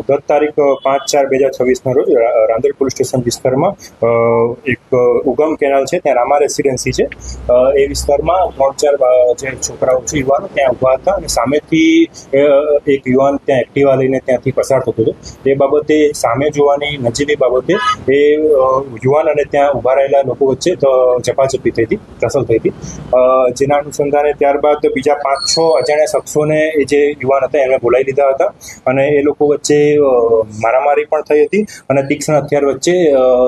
ગત તારીખ 5/4/2026 રોજ રાંદેર પોલીસ સ્ટેશન વિસ્તારમાં એક ઉગમ કેનાલ છે, ત્યાં રામા રેસિડેન્સી છે. એ વિસ્તારમાં 3-4 જે છોકરાઓ છે, યુવાનો ત્યાં ઊભા હતા અને સામેથી એક યુવાન ત્યાં એક્ટિવા લઈને ત્યાંથી પસાર થતો હતો. એ બાબતે સામે જોવાની નજીવી બાબતે એ યુવાન અને ત્યાં ઊભા રહેલા લોકો વચ્ચે ઝપાઝપી થઈ હતી, ટસલ થઈ હતી. જેના અનુસંધાને ત્યારબાદ બીજા 5-6 અજાણ્યા શખ્સોને એ જે યુવાન હતા એમને બોલાવી લીધા હતા અને એ લોકો વચ્ચે મારામારી પણ થઈ હતી અને તીક્ષ્ણ હથિયાર વચ્ચે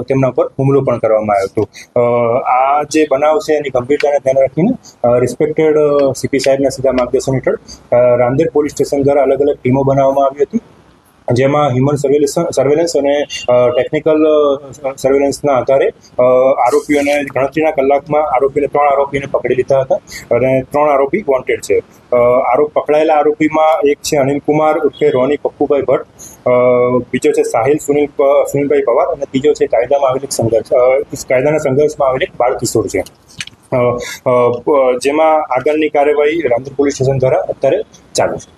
તેમના પર હુમલો પણ કરવામાં આવ્યો હતો. આ જે બનાવ છે એની ગંભીરતાને ધ્યાને રાખીને રિસ્પેક્ટેડ સીપી સાહેબના સીધા માર્ગદર્શન હેઠળ રાંદેર પોલીસ સ્ટેશન દ્વારા અલગ અલગ ટીમો બનાવવામાં આવી હતી, જેમાં હ્યુમન સર્વેલન્સ અને ટેકનિકલ સર્વેલન્સના આધારે આરોપીઓને ગણતરીના કલાકમાં 3 આરોપીને પકડી લીધા હતા અને 3 આરોપી વોન્ટેડ છે. પકડાયેલા આરોપીમાં એક છે અનિલ કુમાર ઉર્ફે રોની પપ્પુભાઈ ભટ્ટ, બીજો છે સાહિલ સુનિલભાઈ પવાર અને ત્રીજો છે કાયદાના સંઘર્ષમાં આવેલ એક બાળ કિશોર છે. જેમાં આગળની કાર્યવાહી રાંદેર પોલીસ સ્ટેશન દ્વારા અત્યારે ચાલુ છે.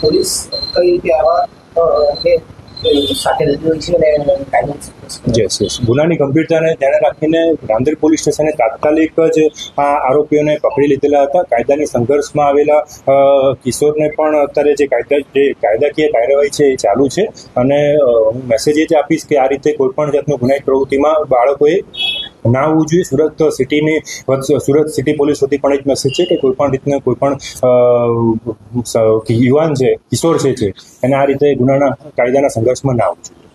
પોલીસ કઈ રીતે આવા ગુનાની ગંભીરતાને ધ્યાને રાખીને રાંદેર પોલીસ સ્ટેશને તાત્કાલિક જ આ આરોપીઓને પકડી લીધેલા હતા. કાયદાની સંઘર્ષમાં આવેલા કિશોરને પણ અત્યારે જે કાયદાકીય કાર્યવાહી છે એ ચાલુ છે અને હું મેસેજ એ જ આપીશ કે આ રીતે કોઈ પણ જાતનું ગુનાહિત પ્રવૃત્તિમાં બાળકોએ ના આવવું જોઈએ. સુરત સિટી પોલીસ વતી પણ એક મેસેજ છે કે કોઈ પણ રીતના કોઈ પણ યુવાન છે, કિશોર છે એને આ રીતે કાયદાના સંઘર્ષમાં ના આવવું જોઈએ.